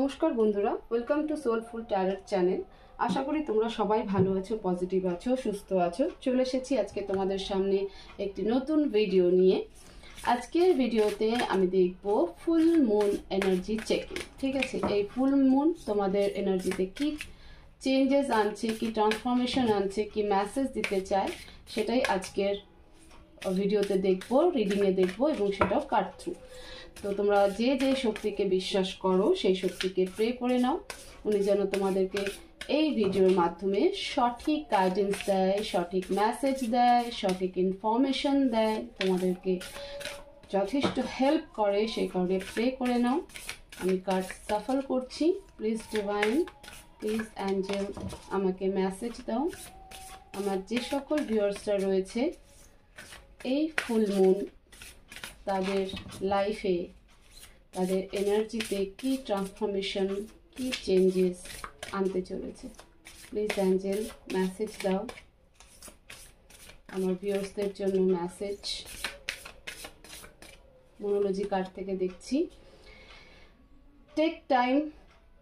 নমস্কার বন্ধুরা, welcome to soulful tarot channel. আশা করি তোমরা সবাই ভালো আছো, পজিটিভ আছো, সুস্থ আছো। চলে এসেছি আজকে তোমাদের সামনে একটি নতুন ভিডিও নিয়ে। আজকের ভিডিওতে আমি দেখব ফুল মুন এনার্জি চেকিং। ঠিক আছে, এই ফুল মুন তোমাদের এনার্জিতে কি চেঞ্জেস আনছে, কি ট্রান্সফরমেশন আনছে, কি মেসেজ দিতে চায়, সেটাই আজকের ভিডিওতে দেখবো, রিডিংয়ে দেখবো এবং সেটাও কাট থ্রু। তো তোমরা যে যে শক্তিকে বিশ্বাস করো সেই শক্তিকে প্রে করে নাও, উনি যেন তোমাদেরকে এই ভিডিওর মাধ্যমে সঠিক গাইডেন্স দেয়, সঠিক মেসেজ দেয়, সঠিক ইনফরমেশন দেয়, তোমাদেরকে যথেষ্ট হেল্প করে, সেই কারণে প্রে করে নাও। আমি কার্ড সাফল করছি। প্লিজ ডিভাইন, প্লিজ অ্যাঞ্জেল, আমাকে মেসেজ দাও। আমার যে সকল ভিউয়ার্সরা রয়েছে, এই ফুল মুন তাদের লাইফে, তাদের এনার্জিতে কি ট্রান্সফরমেশন, কি চেঞ্জেস আনতে চলেছে, প্লিজ অ্যাঞ্জেল মেসেজ দাও আমার ভিউয়ার্সদের জন্য। মেসেজ মোনোলজি কার্ড থেকে দেখছি। Take time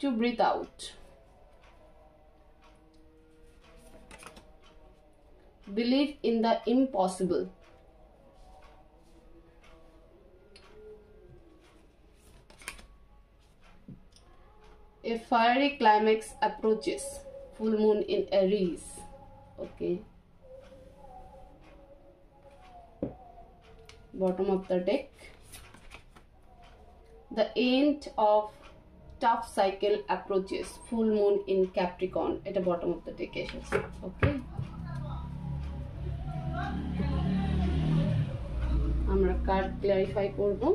to breathe out, believe in the impossible, a fiery climax approaches, full moon in Aries. Okay, bottom of the deck, the end of tough cycle approaches, full moon in Capricorn. Eta bottom of the deck esheche. Okay, amra card clarify korbo.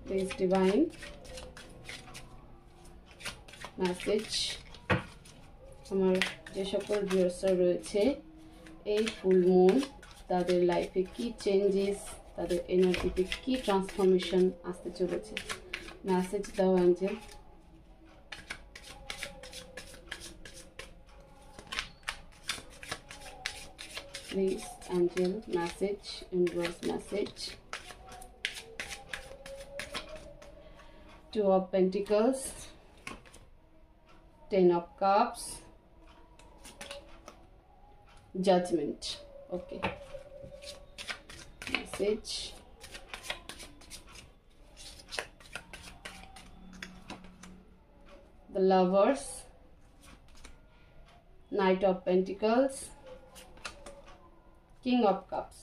Please divine message আমার যে সকল ভিউয়ার্সরা রয়েছে, এই full moon তাদের লাইফে কি changes, তাদের এনার্জিতে কি ট্রান্সফরমেশন আসতে চলেছে, মেসেজ দাও Angel. Please Angel message, universe message. Two of Pentacles, Ten of Cups, Judgment. Okay, message. The Lovers, Knight of Pentacles, King of Cups.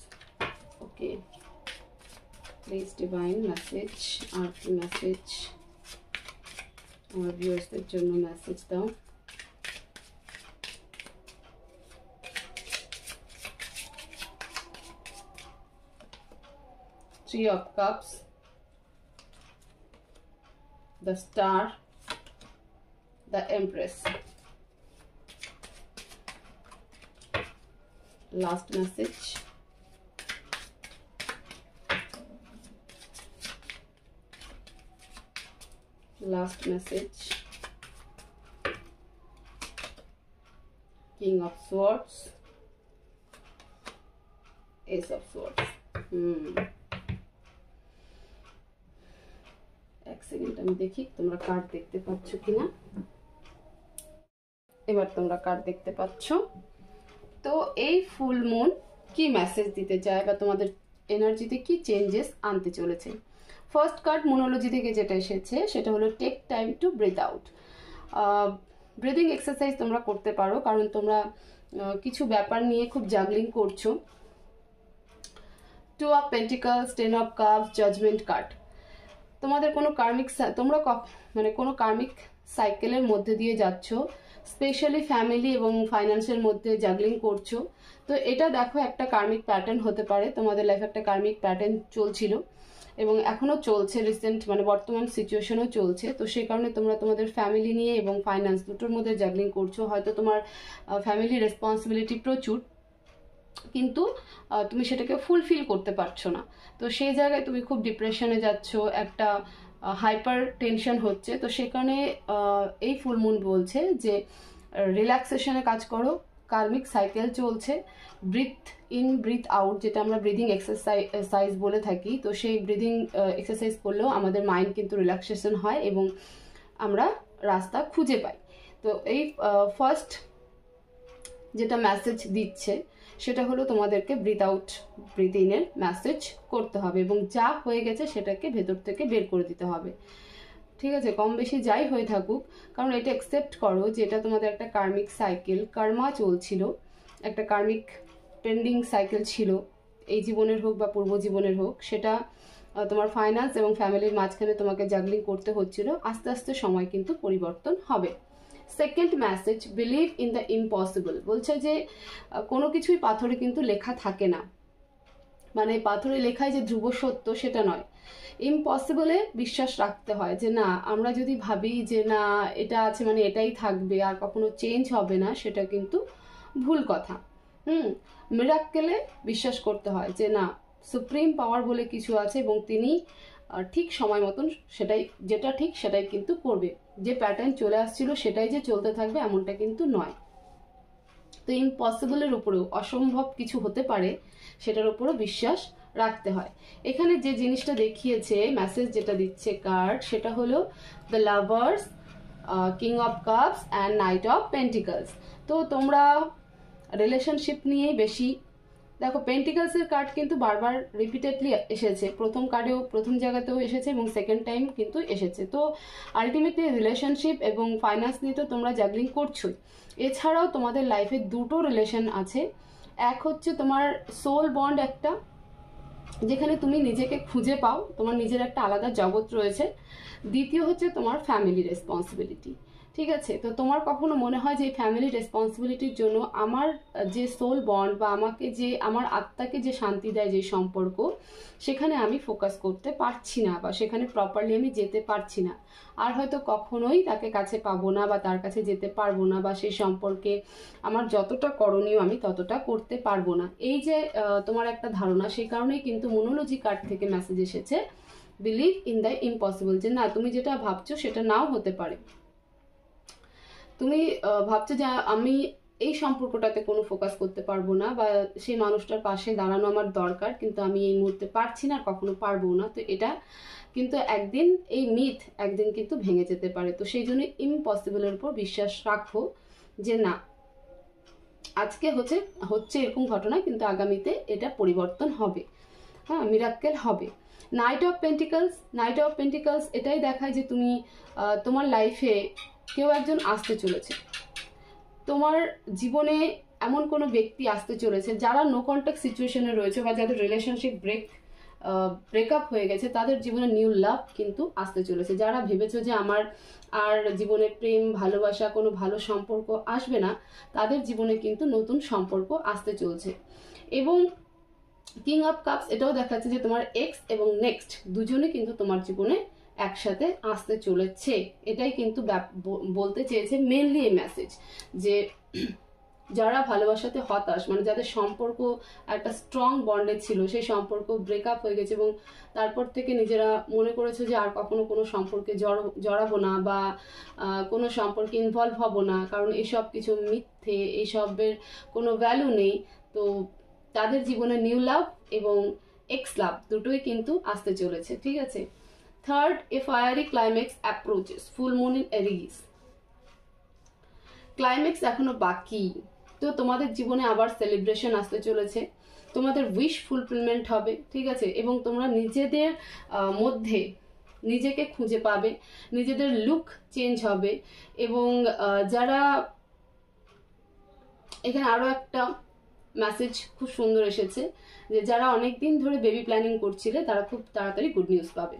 Okay, please divine message, earthly message আমার ভিউয়ার্সদের জন্য message দাও। Three of Cups, the Star, the Empress. Last message. Last message. King of Swords, Ace of Swords. এক second আমি দেখি তোমরা card দেখতে পাচ্ছ কিনা। এবার তোমরা কার্ড দেখতে পাচ্ছ। তো এই ফুল মুন কি মেসেজ দিতে চায় বা তোমাদের এনার্জিতে কি চেঞ্জেস আনতে চলেছে। ফার্স্ট কার্ড মোনোলজি থেকে যেটা এসেছে সেটা হলো take time to breathe out. Breathing exercise তোমরা করতে পারো, কারণ তোমরা কিছু ব্যাপার নিয়ে খুব জাগলিং করছো। Two of pentacles, ten of cups, judgement card. তোমাদের কোনো কার্মিক, তোমরা মানে কোনো কার্মিক সাইকেলের মধ্যে দিয়ে যাচ্ছ, স্পেশালি ফ্যামিলি এবং ফাইন্যান্সের মধ্যে জাগলিং করছো। তো এটা দেখো একটা কার্মিক প্যাটার্ন হতে পারে, তোমাদের লাইফে একটা কার্মিক প্যাটার্ন চলছিল এবং এখনো চলছে, রিসেন্ট মানে বর্তমান সিচুয়েশনও চলছে। তো সেই কারণে তোমরা তোমাদের ফ্যামিলি নিয়ে এবং ফাইন্যান্স দুটোর মধ্যে জাগলিং করছো। হয়তো তোমার ফ্যামিলি রেসপন্সিবিলিটি প্রচুর, কিন্তু তুমি সেটাকে ফুলফিল করতে পারছো না। তো সেই জায়গায় তুমি খুব ডিপ্রেশনে যাচ্ছ, একটা হাইপার টেনশন হচ্ছে। তো সেখানে এই ফুল মুন বলছে যে রিল্যাক্সেশনে কাজ করো, কার্মিক সাইকেল চলছে, ব্রিথ ইন ব্রিথ আউট, যেটা আমরা ব্রিদিং এক্সারসাইজ বলে থাকি। তো সেই ব্রিদিং এক্সারসাইজ করলেও আমাদের মাইন্ড কিন্তু রিল্যাক্সেশন হয় এবং আমরা রাস্তা খুঁজে পাই। তো এই ফার্স্ট যেটা মেসেজ দিচ্ছে সেটা হলো তোমাদেরকে ব্রিথ আউট ব্রিথ ইনের মেসেজ করতে হবে এবং যা হয়ে গেছে সেটাকে ভেতর থেকে বের করে দিতে হবে। ঠিক আছে, কম বেশি যাই হয়ে থাকুক, কারণ এটা অ্যাকসেপ্ট করো যে এটা তোমাদের একটা কার্মিক সাইকেল, কর্মা চলছিল, একটা কার্মিক পেন্ডিং সাইকেল ছিল, এই জীবনের হোক বা পূর্ব জীবনের হোক। সেটা তোমার ফাইন্যান্স এবং ফ্যামিলির মাঝখানে তোমাকে জাগলিং করতে হচ্ছিল। আস্তে আস্তে সময় কিন্তু পরিবর্তন হবে। Second message, believe in the impossible. বলছে যে কোনো কিছুই পাথরে কিন্তু লেখা থাকে না, মানে পাথরে লেখায় যে ধ্রুব সত্য সেটা নয়। ইম্পসিবলে বিশ্বাস রাখতে হয় যে না, আমরা যদি ভাবি যে না এটা আছে মানে এটাই থাকবে আর কখনো চেঞ্জ হবে না, সেটা কিন্তু ভুল কথা। মিরাক্কেলে বিশ্বাস করতে হয় যে না, সুপ্রিম পাওয়ার বলে কিছু আছে এবং তিনি ঠিক সময় মতন সেটাই, যেটা ঠিক সেটাই কিন্তু করবে। যে প্যাটার্ন চলে আসছিল সেটাই যে চলতে থাকবে এমনটা কিন্তু নয়। তো ইম্পসিবলের উপরেও, অসম্ভব কিছু হতে পারে সেটার উপরও বিশ্বাস রাখতে হয়। এখানে যে জিনিসটা দেখিয়েছে মেসেজ যেটা দিচ্ছে কার্ড, সেটা হলো the lovers, king of cups and night of pentacles. তো তোমরা রিলেশনশিপ নিয়েই বেশি, দেখো পেন্টিকলসের কার্ড কিন্তু বারবার রিপিটেডলি এসেছে, প্রথম কার্ডেও প্রথম জায়গাতেও এসেছে এবং সেকেন্ড টাইম কিন্তু এসেছে। তো আলটিমেটলি রিলেশনশিপ এবং ফাইন্যান্স নিয়ে তো তোমরা জাগলিং করছোই। এছাড়াও তোমাদের লাইফে দুটো রিলেশন আছে। এক হচ্ছে তোমার সোল বন্ড, একটা যেখানে তুমি নিজেকে খুঁজে পাও, তোমার নিজের একটা আলাদা জগৎ রয়েছে। দ্বিতীয় হচ্ছে তোমার ফ্যামিলি রেসপন্সিবিলিটি। ঠিক আছে, তো তোমার কখনো মনে হয় যে এই ফ্যামিলি রেসপন্সিবিলিটির জন্য আমার যে সোল বন্ড বা আমাকে যে আমার আত্মাকে যে শান্তি দেয় যে সম্পর্ক, সেখানে আমি ফোকাস করতে পারছি না বা সেখানে প্রপারলি আমি যেতে পারছি না, আর হয়তো কখনোই তাকে কাছে পাবো না বা তার কাছে যেতে পারবো না, বা সেই সম্পর্কে আমার যতটা করণীয় আমি ততটা করতে পারবো না। এই যে তোমার একটা ধারণা, সেই কারণেই কিন্তু মোনোলজি কার্ড থেকে মেসেজ এসেছে বিলিভ ইন দ্য ইম্পসিবল, যে না তুমি যেটা ভাবছো সেটা নাও হতে পারে। তুমি ভাবছো যে আমি এই সম্পর্কটাতে কোনো ফোকাস করতে পারবো না বা সেই মানুষটার পাশে দাঁড়ানো আমার দরকার, কিন্তু আমি এই মুহূর্তে পারছি না, কখনো পারবো না। তো এটা কিন্তু একদিন, এই মিথ একদিন কিন্তু ভেঙে যেতে পারে। তো সেই জন্য ইম্পসিবলের উপর বিশ্বাস রাখো যে না, আজকে হচ্ছে এরকম ঘটনা, কিন্তু আগামীতে এটা পরিবর্তন হবে, হ্যাঁ, মিরাক্কেল হবে। নাইট অফ পেন্টিকলস এটাই দেখায় যে তুমি তোমার লাইফে কেউ একজন আসতে চলেছে, তোমার জীবনে এমন কোনো ব্যক্তি আসতে চলেছে যারা নো কন্ট্যাক্ট সিচুয়েশনে রয়েছে বা যাদের রিলেশনশিপ ব্রেকআপ হয়ে গেছে, তাদের জীবনে নিউ লাভ কিন্তু আসতে চলেছে। যারা ভেবেছো যে আমার আর জীবনে প্রেম ভালোবাসা কোনো ভালো সম্পর্ক আসবে না, তাদের জীবনে কিন্তু নতুন সম্পর্ক আসতে চলছে। এবং কিং অফ কাপস এটাও দেখাচ্ছে যে তোমার এক্স এবং নেক্সট দুজনে কিন্তু তোমার জীবনে একসাথে আসতে চলেছে। এটাই কিন্তু বলতে চেয়েছে মেনলি এই মেসেজ, যে যারা ভালোবাসাতে হতাশ, মানে যাদের সম্পর্ক একটা স্ট্রং বন্ডে ছিল, সেই সম্পর্ক ব্রেকআপ হয়ে গেছে এবং তারপর থেকে নিজেরা মনে করেছে যে আর কখনো কোনো সম্পর্কে জড়াবো না বা কোনো সম্পর্কে ইনভলভ হব না, কারণ এসব কিছু মিথ্যে, এইসবের কোনো ভ্যালু নেই। তো তাদের জীবনে নিউ লাভ এবং এক্স লাভ দুটোই কিন্তু আসতে চলেছে। ঠিক আছে, third, a fiery climax approaches, full moon in Aries. Climax এখনো বাকি, তো তোমাদের জীবনে আবার সেলিব্রেশন আসতে চলেছে, তোমাদের উইশ ফুলফিলমেন্ট হবে। ঠিক আছে, এবং তোমরা নিজেদের মধ্যে নিজেকে খুঁজে পাবে, নিজেদের লুক চেঞ্জ হবে। এবং যারা, এখানে আরো একটা মেসেজ খুব সুন্দর এসেছে, যে যারা অনেকদিন ধরে বেবি প্ল্যানিং করছিলে তারা খুব তাড়াতাড়ি গুড নিউজ পাবে,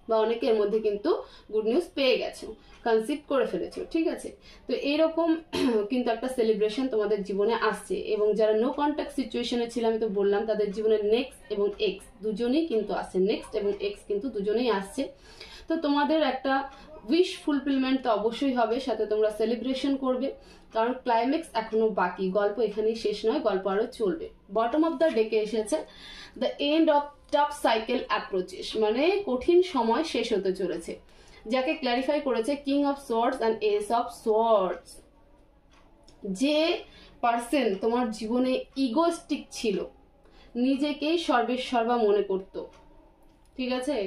বা অনেকের মধ্যে কিন্তু গুড নিউজ পেয়ে গেছো, কনসিভ করে ফেলেছো। ঠিক আছে, তো এইরকম কিন্তু একটা সেলিব্রেশন তোমাদের জীবনে আসছে। এবং যারা নো কন্ট্যাক্ট সিচুয়েশনে ছিল, আমি তো বললাম, তাদের জীবনে নেক্সট এবং এক্স দুজনেই কিন্তু আসছে, নেক্সট এবং এক্স কিন্তু দুজনেই আসছে। তো তোমাদের একটা উইশ ফুলফিলমেন্ট তো অবশ্যই হবে, সাথে তোমরা সেলিব্রেশন করবে, কারণ ক্লাইম্যাক্স এখনো বাকি, গল্প এখানেই শেষ নয়, গল্প আরো চলবে। বটম অফ দ্য ডেকে এসেছে the end of tough cycle approaches, মানে কঠিন সময় শেষ হতে চলেছে, যাকে ক্ল্যারিফাই করেছে king of swords and S of swords. যে পার্সন তোমার জীবনে ইগোস্টিক ছিল, নিজেকেই সর্বেসর্বা মনে করত, ঠিক আছে?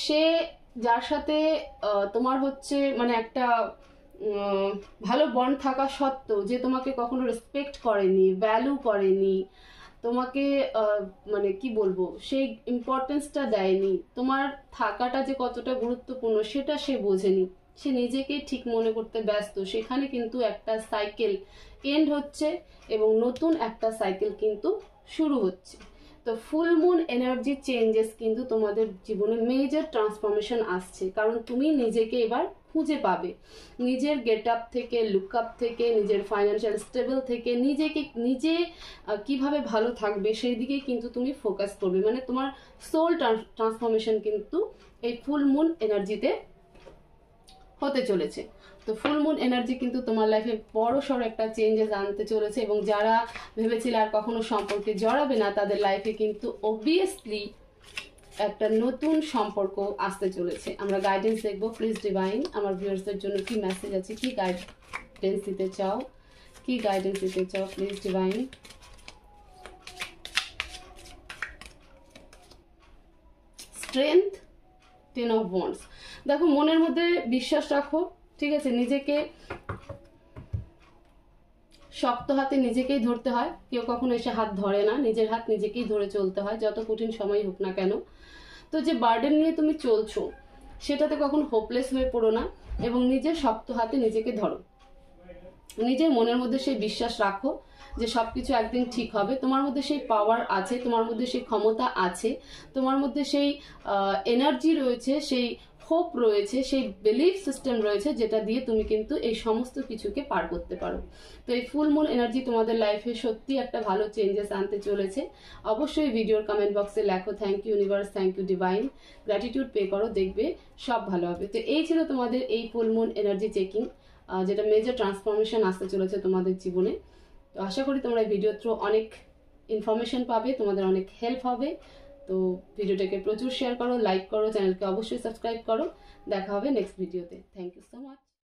সে যার সাথে তোমার হচ্ছে মানে একটা ভালো বন্ড থাকা সত্ত্বেও যে তোমাকে কখনো রেসপেক্ট করেনি, ভ্যালু করেনি, তোমাকে মানে কি বলবো, সেই ইম্পর্টেন্সটা দেয়নি, তোমার থাকাটা যে কতটা গুরুত্বপূর্ণ সেটা সে বোঝেনি, সে নিজেকে ঠিক মনে করতে ব্যস্ত। সেখানে কিন্তু একটা সাইকেল এন্ড হচ্ছে এবং নতুন একটা সাইকেল কিন্তু শুরু হচ্ছে। তো ফুল মুন এনার্জি চেঞ্জেস কিন্তু তোমাদের জীবনে মেজর ট্রান্সফরমেশন আসছে, কারণ তুমি নিজেকে এবার খুঁজে পাবে। নিজের গেট আপ থেকে, লুক আপ থেকে, নিজের ফাইন্যান্সিয়াল স্টেবল থেকে, নিজেকে নিজে কিভাবে ভালো থাকবে সেই দিকে কিন্তু তুমি ফোকাস করবে। মানে তোমার সোল ট্রান্সফরমেশন কিন্তু এই ফুল মুন এনার্জিতে হতে চলেছে। তো ফুল মুন এনার্জি কিন্তু তোমার লাইফে বড় সড়ো একটা চেঞ্জেস আনতে চলেছে, এবং যারা ভেবেছিল আর কখনো সম্পর্কে জড়াবে না, তাদের লাইফে কিন্তু অবভিয়াসলি একটা নতুন সম্পর্ক আসতে চলেছে। আমরা গাইডেন্স দেখবো। প্লিজ ডিভাইন আমার ভিউয়ার্সদের জন্য কি মেসেজ আছে, কি গাইডেন্স দিতে চাও, কি গাইডেন্স দিতে চাও, please divine. Strength, 10 of wands. দেখো, মনের মধ্যে বিশ্বাস রাখো, ঠিক আছে? নিজেকে শক্ত হাতে নিজেকেই ধরতে হয়, কেউ কখনো এসে হাত ধরে না, নিজের হাত নিজেকেই ধরে চলতে হয়, যত কঠিন সময় হোক না কেন। তো যে বার্ডেন নিয়ে তুমি চলছো সেটাতে কখনো হোপলেস হয়ে পড়ো না, এবং নিজের শক্ত হাতে নিজেকে ধরো। নিজের মনের মধ্যে সেই বিশ্বাস রাখো যে সবকিছু একদিন ঠিক হবে। তোমার মধ্যে সেই পাওয়ার আছে, তোমার মধ্যে সেই ক্ষমতা আছে, তোমার মধ্যে সেই এনার্জি রয়েছে, সেই হোপ রয়েছে, সেই বিলিফ সিস্টেম রয়েছে, যেটা দিয়ে তুমি কিন্তু এই সমস্ত কিছুকে পার করতে পারো। তো এই ফুল মুন এনার্জি তোমাদের লাইফে সত্যি একটা ভালো চেঞ্জেস আনতে চলেছে। অবশ্যই ভিডিওর কমেন্ট বক্সে লেখো thank you universe, thank you divine, gratitude pay করো, দেখবে সব ভালো হবে। তো এই ছিল তোমাদের এই ফুল মুন এনার্জি চেকিং, যেটা মেজর ট্রান্সফরমেশন আসতে চলেছে তোমাদের জীবনে। তো আশা করি তোমরা এই ভিডিও থ্রু অনেক ইনফরমেশন পাবে, তোমাদের অনেক হেল্প হবে। তো ভিডিওটাকে প্রচুর শেয়ার করো, লাইক করো, চ্যানেলকে অবশ্যই সাবস্ক্রাইব করো। দেখা হবে নেক্সট ভিডিওতে। Thank you so much.